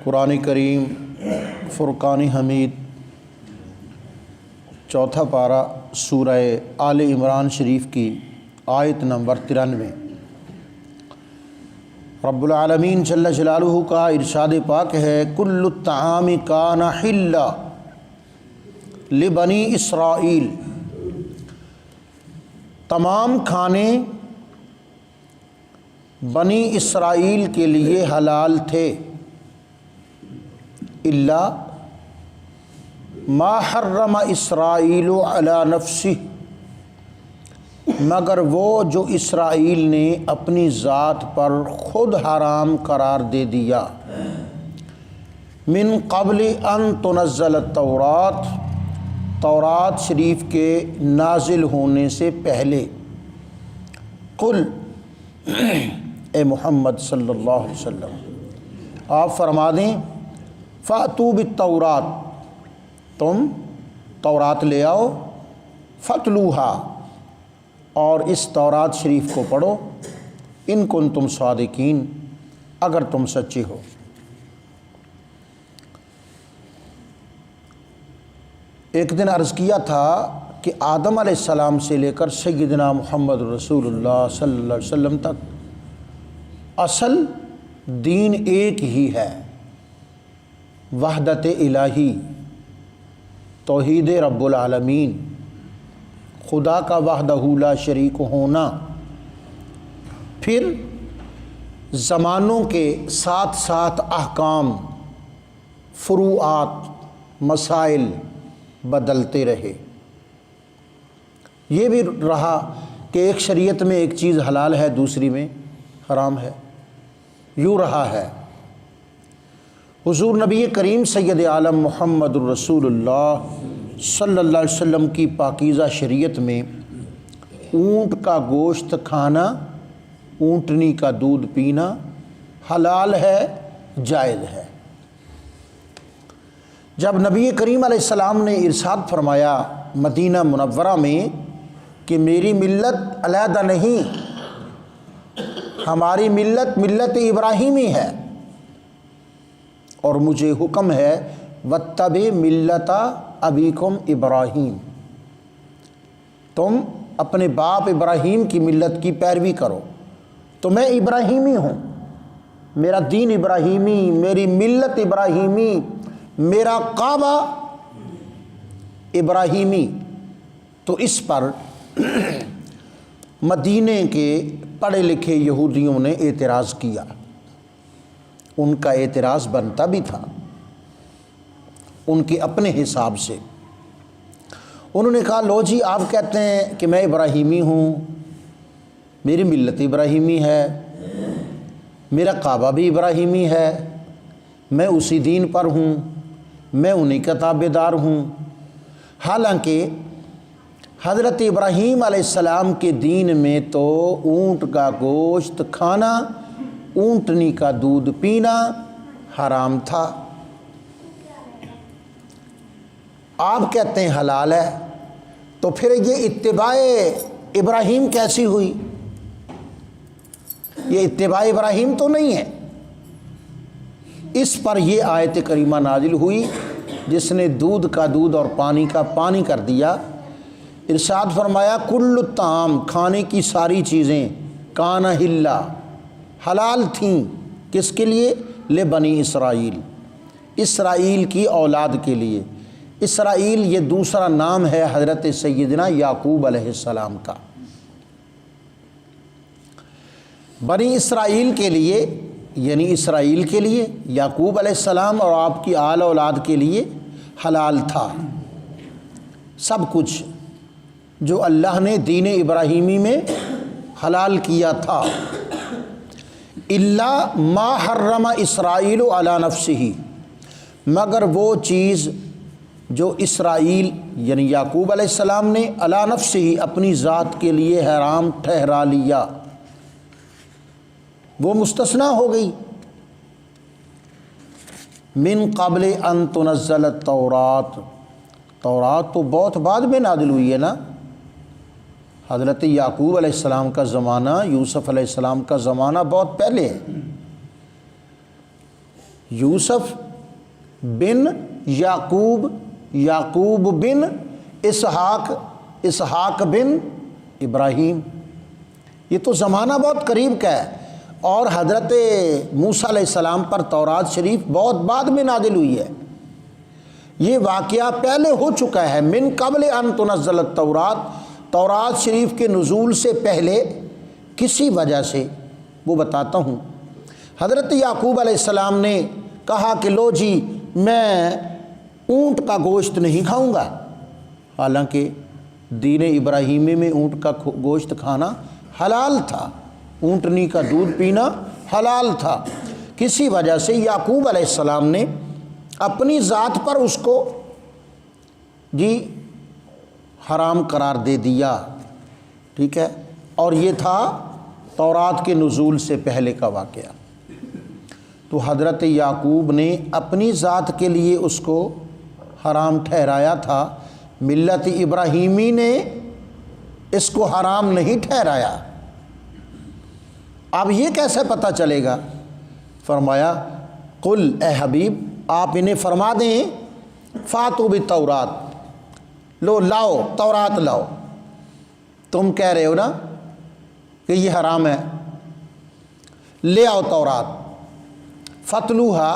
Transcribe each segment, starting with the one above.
قرآن کریم فرقان حمید چوتھا پارہ سورہ آل عمران شریف کی آیت نمبر 93۔ رب العالمین جل جلالہ کا ارشاد پاک ہے کل الطعام کان حلا لبنی اسرائیل، تمام کھانے بنی اسرائیل کے لیے حلال تھے، الا ما حرم اسرائیل علی نفسہ، مگر وہ جو اسرائیل نے اپنی ذات پر خود حرام قرار دے دیا، من قبل ان تنزل التورات، تورات شریف کے نازل ہونے سے پہلے۔ قل، اے محمد صلی اللہ علیہ وسلم آپ فرما دیں، فَأْتُوا بِالتَّوْرَاتِ، تم تورات لے آؤ، فَاتْلُوهَا، اور اس تورات شریف کو پڑھو، ان کنتم صادقین، اگر تم سچے ہو۔ ایک دن عرض کیا تھا کہ آدم علیہ السلام سے لے کر سیدنا محمد رسول اللہ صلی اللہ علیہ وسلم تک اصل دین ایک ہی ہے، وحدت الہی، توحید رب العالمین، خدا کا وحدہ لا شریک ہونا۔ پھر زمانوں کے ساتھ ساتھ احکام، فروعات، مسائل بدلتے رہے۔ یہ بھی رہا کہ ایک شریعت میں ایک چیز حلال ہے، دوسری میں حرام ہے، یوں رہا ہے۔ حضور نبی کریم سید عالم محمد الرسول اللہ صلی اللہ علیہ وسلم کی پاکیزہ شریعت میں اونٹ کا گوشت کھانا، اونٹنی کا دودھ پینا حلال ہے، جائز ہے۔ جب نبی کریم علیہ السلام نے ارشاد فرمایا مدینہ منورہ میں کہ میری ملت علیحدہ نہیں، ہماری ملت ملت ابراہیمی ہے، اور مجھے حکم ہے وَاتَّبِعْ مِلَّتَ أَبِيكُمْ ابراہیم، تم اپنے باپ ابراہیم کی ملت کی پیروی کرو۔ تو میں ابراہیمی ہوں، میرا دین ابراہیمی، میری ملت ابراہیمی، میرا کعبہ ابراہیمی۔ تو اس پر مدینے کے پڑھے لکھے یہودیوں نے اعتراض کیا، ان کا اعتراض بنتا بھی تھا ان کے اپنے حساب سے۔ انہوں نے کہا لو جی، آپ کہتے ہیں کہ میں ابراہیمی ہوں، میری ملت ابراہیمی ہے، میرا کعبہ بھی ابراہیمی ہے، میں اسی دین پر ہوں، میں انہی کا تابعدار ہوں۔ حالانکہ حضرت ابراہیم علیہ السلام کے دین میں تو اونٹ کا گوشت کھانا، اونٹنی کا دودھ پینا حرام تھا، آپ کہتے ہیں حلال ہے، تو پھر یہ اتباع ابراہیم کیسی ہوئی؟ یہ اتباع ابراہیم تو نہیں ہے۔ اس پر یہ آیت کریمہ نازل ہوئی جس نے دودھ کا دودھ اور پانی کا پانی کر دیا۔ ارشاد فرمایا کل الطعام، کھانے کی ساری چیزیں، کان حلا، حلال تھیں، کس کے لیے؟ لبنی اسرائیل، اسرائیل کی اولاد کے لیے۔ اسرائیل یہ دوسرا نام ہے حضرت سیدنا یعقوب علیہ السلام کا۔ بنی اسرائیل کے لیے یعنی اسرائیل کے لیے، یعقوب علیہ السلام اور آپ کی آل اولاد کے لیے حلال تھا سب کچھ جو اللہ نے دین ابراہیمی میں حلال کیا تھا، الا ما حرم اسرائیل علی نفسہ، مگر وہ چیز جو اسرائیل یعنی یعقوب علیہ السلام نے علی نفسہ اپنی ذات کے لیے حرام ٹھہرا لیا، وہ مستثنیٰ ہو گئی۔ من قبل ان تنزل التورات، تورات تو بہت بعد میں نازل ہوئی ہے نا، حضرت یعقوب علیہ السلام کا زمانہ، یوسف علیہ السلام کا زمانہ بہت پہلے ہے۔ یوسف بن یعقوب، یعقوب بن اسحاق، اسحاق بن ابراہیم۔ یہ تو زمانہ بہت قریب کا ہے، اور حضرت موسیٰ علیہ السلام پر تورات شریف بہت بعد میں نازل ہوئی ہے۔ یہ واقعہ پہلے ہو چکا ہے، من قبل ان تنزل التورات، تورات شریف کے نزول سے پہلے کسی وجہ سے، وہ بتاتا ہوں۔ حضرت یعقوب علیہ السلام نے کہا کہ لو جی میں اونٹ کا گوشت نہیں کھاؤں گا، حالانکہ دین ابراہیمی میں اونٹ کا گوشت کھانا حلال تھا، اونٹنی کا دودھ پینا حلال تھا۔ کسی وجہ سے یعقوب علیہ السلام نے اپنی ذات پر اس کو جی حرام قرار دے دیا، ٹھیک ہے، اور یہ تھا تورات کے نزول سے پہلے کا واقعہ۔ تو حضرت یعقوب نے اپنی ذات کے لیے اس کو حرام ٹھہرایا تھا، ملت ابراہیمی نے اس کو حرام نہیں ٹھہرایا۔ اب یہ کیسے پتہ چلے گا؟ فرمایا قل، اے حبیب آپ انہیں فرما دیں، فاتو بالتورات، لو لاؤ تورات لاؤ، تم کہہ رہے ہو نا کہ یہ حرام ہے، لے آؤ تورات، فتلوہا،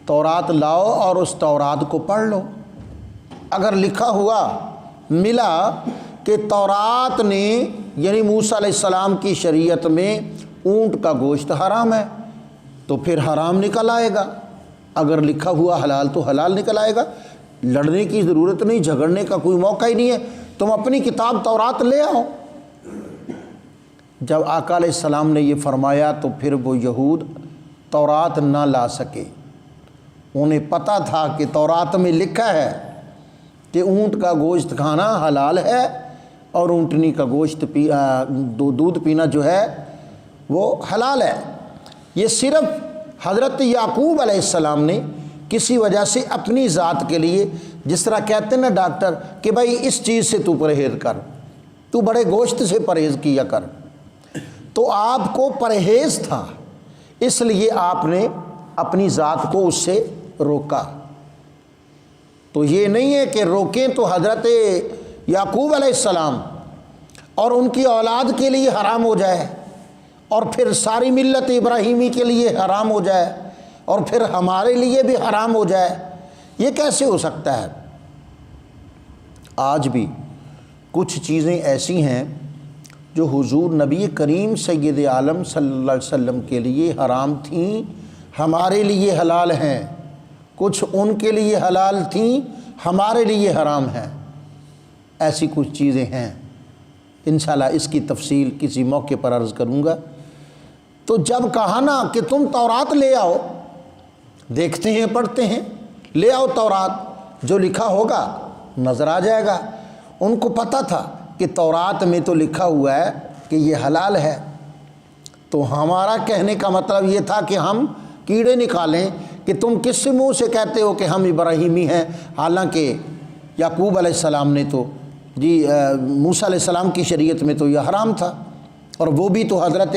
تورات لاؤ اور اس تورات کو پڑھ لو۔ اگر لکھا ہوا ملا کہ تورات نے یعنی موسیٰ علیہ السلام کی شریعت میں اونٹ کا گوشت حرام ہے تو پھر حرام نکل آئے گا، اگر لکھا ہوا حلال تو حلال نکل آئے گا۔ لڑنے کی ضرورت نہیں، جھگڑنے کا کوئی موقع ہی نہیں ہے، تم اپنی کتاب تورات لے آؤ۔ جب آقا علیہ السلام نے یہ فرمایا تو پھر وہ یہود تورات نہ لا سکے۔ انہیں پتہ تھا کہ تورات میں لکھا ہے کہ اونٹ کا گوشت کھانا حلال ہے اور اونٹنی کا گوشت دودھ پینا جو ہے وہ حلال ہے۔ یہ صرف حضرت یعقوب علیہ السلام نے کسی وجہ سے اپنی ذات کے لیے، جس طرح کہتے ہیں نا ڈاکٹر کہ بھائی اس چیز سے تو پرہیز کر، تو بڑے گوشت سے پرہیز کیا کر، تو آپ کو پرہیز تھا اس لیے آپ نے اپنی ذات کو اس سے روکا۔ تو یہ نہیں ہے کہ روکیں تو حضرت یعقوب علیہ السلام اور ان کی اولاد کے لیے حرام ہو جائے اور پھر ساری ملت ابراہیمی کے لیے حرام ہو جائے اور پھر ہمارے لیے بھی حرام ہو جائے، یہ کیسے ہو سکتا ہے؟ آج بھی کچھ چیزیں ایسی ہیں جو حضور نبی کریم سید عالم صلی اللہ علیہ وسلم کے لیے حرام تھیں، ہمارے لیے حلال ہیں، کچھ ان کے لیے حلال تھیں، ہمارے لیے حرام ہیں۔ ایسی کچھ چیزیں ہیں، انشاءاللہ اس کی تفصیل کسی موقع پر عرض کروں گا۔ تو جب کہا نا کہ تم تورات لے آؤ، دیکھتے ہیں پڑھتے ہیں، لے آؤ تورات، جو لکھا ہوگا نظر آ جائے گا۔ ان کو پتہ تھا کہ تورات میں تو لکھا ہوا ہے کہ یہ حلال ہے، تو ہمارا کہنے کا مطلب یہ تھا کہ ہم کیڑے نکالیں کہ تم کس منہ سے کہتے ہو کہ ہم ابراہیمی ہیں، حالانکہ یعقوب علیہ السلام نے تو جی موسیٰ علیہ السلام کی شریعت میں تو یہ حرام تھا، اور وہ بھی تو حضرت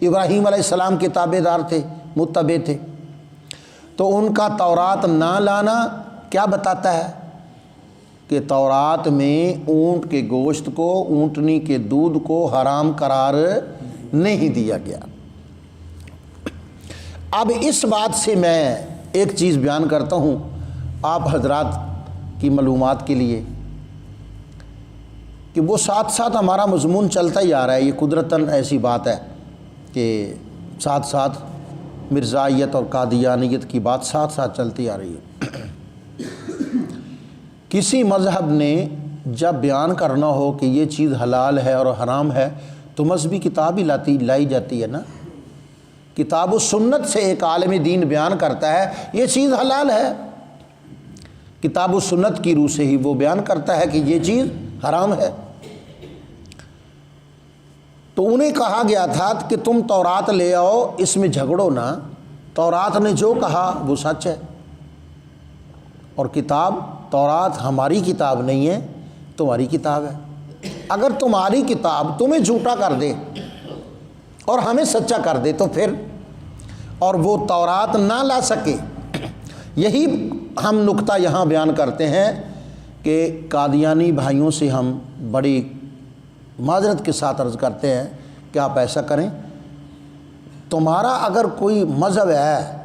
ابراہیم علیہ السلام کے تابع دار تھے، متبع تھے۔ تو ان کا تورات نہ لانا کیا بتاتا ہے کہ تورات میں اونٹ کے گوشت کو، اونٹنی کے دودھ کو حرام قرار نہیں دیا گیا۔ اب اس بات سے میں ایک چیز بیان کرتا ہوں آپ حضرات کی معلومات کے لیے کہ وہ ساتھ ساتھ ہمارا مضمون چلتا ہی آ رہا ہے، یہ قدرتاً ایسی بات ہے کہ ساتھ ساتھ مرزائیت اور قادیانیت کی بات ساتھ ساتھ چلتی آ رہی ہے۔ کسی مذہب نے جب بیان کرنا ہو کہ یہ چیز حلال ہے اور حرام ہے تو مذہبی کتاب ہی لائی جاتی ہے نا۔ کتاب و سنت سے ایک عالم دین بیان کرتا ہے یہ چیز حلال ہے، کتاب و سنت کی روح سے ہی وہ بیان کرتا ہے کہ یہ چیز حرام ہے۔ تو انہیں کہا گیا تھا کہ تم تورات لے آؤ، اس میں جھگڑو نہ، تورات نے جو کہا وہ سچ ہے، اور کتاب تورات ہماری کتاب نہیں ہے، تمہاری کتاب ہے۔ اگر تمہاری کتاب تمہیں جھوٹا کر دے اور ہمیں سچا کر دے تو پھر اور وہ تورات نہ لا سکے۔ یہی ہم نقطہ یہاں بیان کرتے ہیں کہ قادیانی بھائیوں سے ہم بڑی معذرت کے ساتھ عرض کرتے ہیں کہ آپ ایسا کریں، تمہارا اگر کوئی مذہب ہے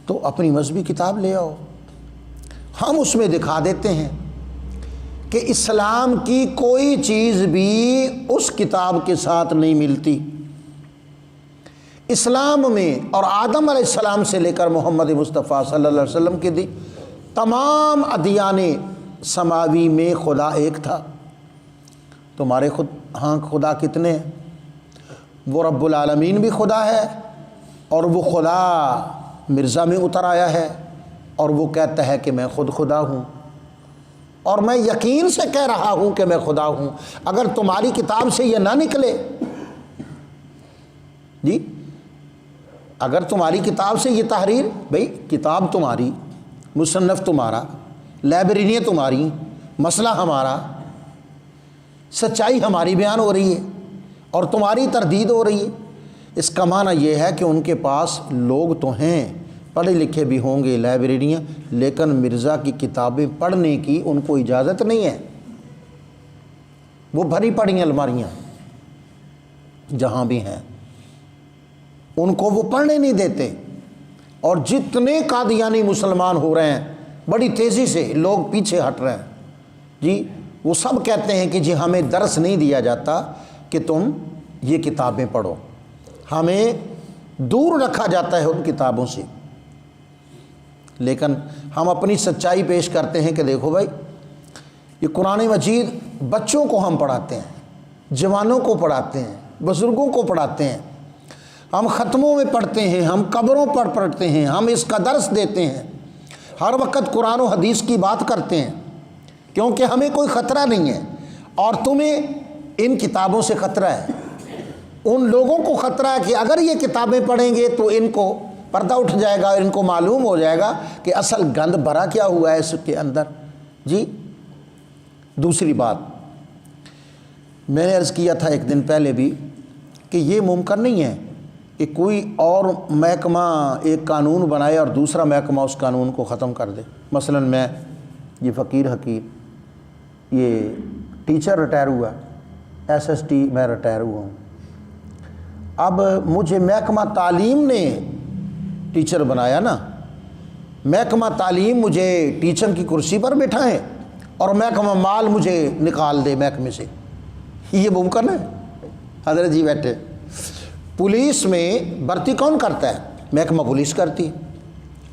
تو اپنی مذہبی کتاب لے آؤ، ہم اس میں دکھا دیتے ہیں کہ اسلام کی کوئی چیز بھی اس کتاب کے ساتھ نہیں ملتی۔ اسلام میں اور آدم علیہ السلام سے لے کر محمد مصطفیٰ صلی اللہ علیہ وسلم کی تمام ادیان سماوی میں خدا ایک تھا۔ تمہارے ہاں خدا کتنے ہیں؟ وہ رب العالمین بھی خدا ہے، اور وہ خدا مرزا میں اتر آیا ہے، اور وہ کہتا ہے کہ میں خود خدا ہوں، اور میں یقین سے کہہ رہا ہوں کہ میں خدا ہوں۔ اگر تمہاری کتاب سے یہ نہ نکلے، جی اگر تمہاری کتاب سے یہ تحریر، بھئی کتاب تمہاری، مصنف تمہارا، لائبریریاں تمہاری، مسئلہ ہمارا، سچائی ہماری بیان ہو رہی ہے اور تمہاری تردید ہو رہی ہے، اس کا معنی یہ ہے کہ ان کے پاس لوگ تو ہیں، پڑھے لکھے بھی ہوں گے، لائبریریاں، لیکن مرزا کی کتابیں پڑھنے کی ان کو اجازت نہیں ہے۔ وہ بھری پڑی الماریاں جہاں بھی ہیں، ان کو وہ پڑھنے نہیں دیتے۔ اور جتنے قادیانی مسلمان ہو رہے ہیں بڑی تیزی سے، لوگ پیچھے ہٹ رہے ہیں، جی وہ سب کہتے ہیں کہ جی ہمیں درس نہیں دیا جاتا کہ تم یہ کتابیں پڑھو، ہمیں دور رکھا جاتا ہے ان کتابوں سے۔ لیکن ہم اپنی سچائی پیش کرتے ہیں کہ دیکھو بھائی، یہ قرآن مجید بچوں کو ہم پڑھاتے ہیں، جوانوں کو پڑھاتے ہیں، بزرگوں کو پڑھاتے ہیں، ہم ختموں میں پڑھتے ہیں، ہم قبروں پر پڑھتے ہیں، ہم اس کا درس دیتے ہیں، ہر وقت قرآن و حدیث کی بات کرتے ہیں، کیونکہ ہمیں کوئی خطرہ نہیں ہے، اور تمہیں ان کتابوں سے خطرہ ہے۔ ان لوگوں کو خطرہ ہے کہ اگر یہ کتابیں پڑھیں گے تو ان کو پردہ اٹھ جائے گا اور ان کو معلوم ہو جائے گا کہ اصل گند بھرا کیا ہوا ہے اس کے اندر۔ جی دوسری بات میں نے عرض کیا تھا ایک دن پہلے بھی کہ یہ ممکن نہیں ہے کہ کوئی اور محکمہ ایک قانون بنائے اور دوسرا محکمہ اس قانون کو ختم کر دے۔ مثلا میں یہ فقیر حکیم، یہ ٹیچر ریٹائر ہوا، ایس ایس ٹی میں ریٹائر ہوا ہوں، اب مجھے محکمہ تعلیم نے ٹیچر بنایا نا، محکمہ تعلیم مجھے ٹیچر کی کرسی پر بٹھائے اور محکمہ مال مجھے نکال دے محکمے سے، یہ ممکن ہے؟ حضرت جی بیٹھے، پولیس میں بھرتی کون کرتا ہے؟ محکمہ پولیس کرتی ہے،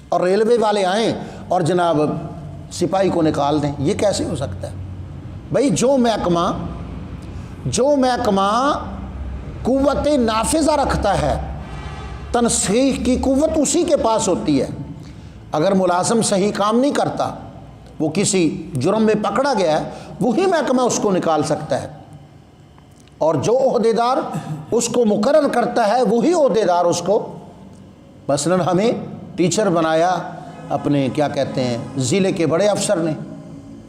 اور ریلوے والے آئیں اور جناب سپاہی کو نکال دیں، یہ کیسے ہو سکتا ہے؟ بھئی جو محکمہ قوت نافذہ رکھتا ہے، تنسیخ کی قوت اسی کے پاس ہوتی ہے۔ اگر ملازم صحیح کام نہیں کرتا، وہ کسی جرم میں پکڑا گیا ہے، وہی محکمہ اس کو نکال سکتا ہے، اور جو عہدیدار اس کو مقرر کرتا ہے وہی عہدیدار اس کو، مثلا ہمیں ٹیچر بنایا اپنے کیا کہتے ہیں ضلع کے بڑے افسر نے،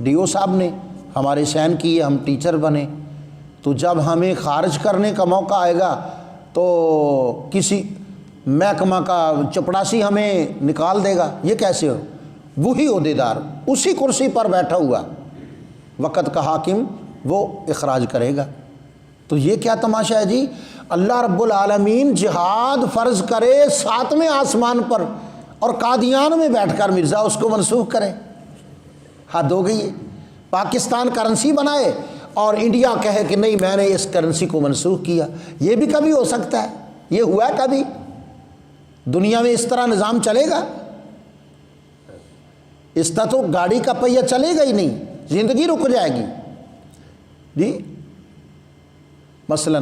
ڈی او صاحب نے ہمارے سائن کیے، ہم ٹیچر بنے، تو جب ہمیں خارج کرنے کا موقع آئے گا تو کسی محکمہ کا چپڑاسی ہمیں نکال دے گا، یہ کیسے ہو؟ وہی عہدیدار اسی کرسی پر بیٹھا ہوا وقت کا حاکم وہ اخراج کرے گا۔ تو یہ کیا تماشا ہے جی؟ اللہ رب العالمین جہاد فرض کرے 7ویں آسمان پر اور قادیان میں بیٹھ کر مرزا اس کو منسوخ کرے، حد ہو گئی ہے۔ پاکستان کرنسی بنائے اور انڈیا کہے کہ نہیں میں نے اس کرنسی کو منسوخ کیا، یہ بھی کبھی ہو سکتا ہے؟ یہ ہوا کبھی؟ دنیا میں اس طرح نظام چلے گا؟ اس طرح تو گاڑی کا پہیہ چلے گا ہی نہیں، زندگی رک جائے گی۔ جی مثلا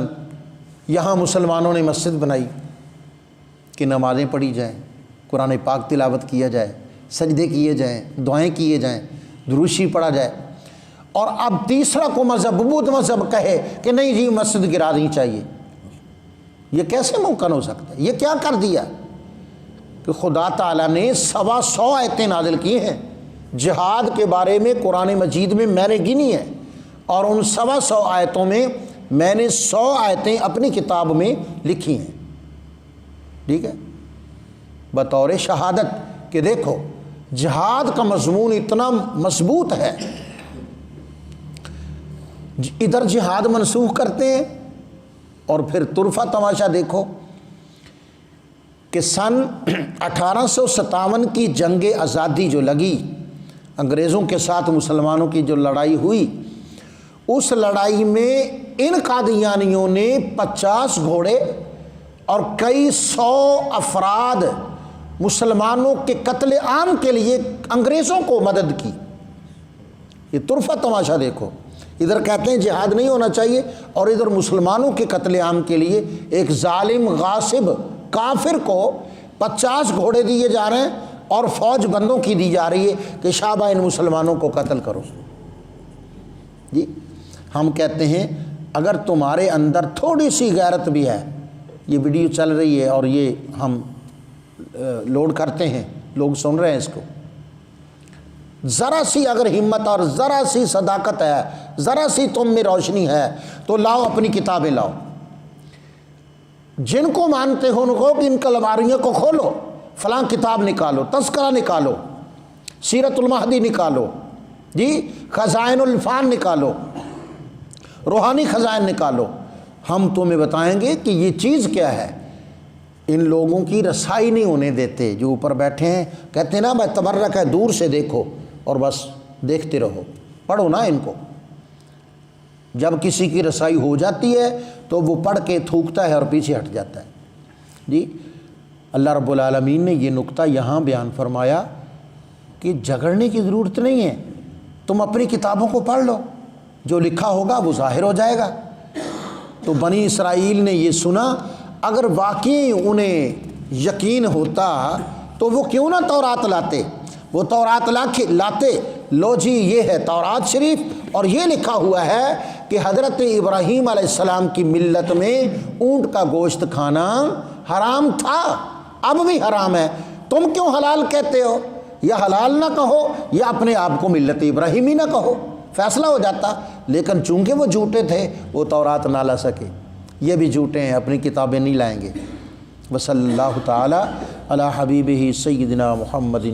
یہاں مسلمانوں نے مسجد بنائی کہ نمازیں پڑھی جائیں، قرآن پاک تلاوت کیا جائے، سجدے کیے جائیں، دعائیں کیے جائیں، درود شریف پڑھا جائے، اور اب تیسرا کو مذہب بدھ مذہب کہے کہ نہیں جی مسجد گرا دینی چاہیے، یہ کیسے ممکن ہو سکتا ہے؟ یہ کیا کر دیا کہ خدا تعالیٰ نے 125 آیتیں نازل کی ہیں جہاد کے بارے میں قرآن مجید میں، میں نے گنی ہے، اور ان 125 آیتوں میں میں نے 100 آیتیں اپنی کتاب میں لکھی ہیں، ٹھیک ہے؟ بطور شہادت کہ دیکھو جہاد کا مضمون اتنا مضبوط ہے، ادھر جہاد منسوخ کرتے ہیں اور پھر طرفہ تماشا دیکھو کہ سن 1857 کی جنگ آزادی جو لگی، انگریزوں کے ساتھ مسلمانوں کی جو لڑائی ہوئی، اس لڑائی میں ان قادیانیوں نے 50 گھوڑے اور کئی 100 افراد مسلمانوں کے قتل عام کے لیے انگریزوں کو مدد کی۔ یہ طرفہ تماشا دیکھو، ادھر کہتے ہیں جہاد نہیں ہونا چاہیے اور ادھر مسلمانوں کے قتل عام کے لیے ایک ظالم غاصب کافر کو 50 گھوڑے دیے جا رہے ہیں اور فوج بندوں کی دی جا رہی ہے کہ شابہ ان مسلمانوں کو قتل کرو۔ جی ہم کہتے ہیں اگر تمہارے اندر تھوڑی سی غیرت بھی ہے، یہ ویڈیو چل رہی ہے اور یہ ہم لوڈ کرتے ہیں، لوگ سن رہے ہیں اس کو، ذرا سی اگر ہمت اور ذرا سی صداقت ہے، ذرا سی تم میں روشنی ہے تو لاؤ اپنی کتابیں لاؤ، جن کو مانتے ہو ان کو کہ ان کلماریوں کو کھولو، فلاں کتاب نکالو، تذکرہ نکالو، سیرت المہدی نکالو، جی خزائن الفان نکالو، روحانی خزائن نکالو، ہم تمہیں بتائیں گے کہ یہ چیز کیا ہے۔ ان لوگوں کی رسائی نہیں ہونے دیتے جو اوپر بیٹھے ہیں، کہتے ہیں نا میں تبرک ہے، دور سے دیکھو اور بس دیکھتے رہو، پڑھو نا ان کو۔ جب کسی کی رسائی ہو جاتی ہے تو وہ پڑھ کے تھوکتا ہے اور پیچھے ہٹ جاتا ہے۔ جی اللہ رب العالمین نے یہ نقطہ یہاں بیان فرمایا کہ جھگڑنے کی ضرورت نہیں ہے، تم اپنی کتابوں کو پڑھ لو، جو لکھا ہوگا وہ ظاہر ہو جائے گا۔ تو بنی اسرائیل نے یہ سنا، اگر واقعی انہیں یقین ہوتا تو وہ کیوں نہ تورات لاتے، وہ تورات لاتے، لو جی یہ ہے تورات شریف اور یہ لکھا ہوا ہے کہ حضرت ابراہیم علیہ السلام کی ملت میں اونٹ کا گوشت کھانا حرام تھا، اب بھی حرام ہے، تم کیوں حلال کہتے ہو؟ یا حلال نہ کہو یا اپنے آپ کو ملت ابراہیمی نہ کہو، فیصلہ ہو جاتا۔ لیکن چونکہ وہ جھوٹے تھے وہ تورات نہ لا سکے، یہ بھی جھوٹے ہیں، اپنی کتابیں نہیں لائیں گے۔ وصلی اللہ تعالی علی حبیبہ سیدنا محمد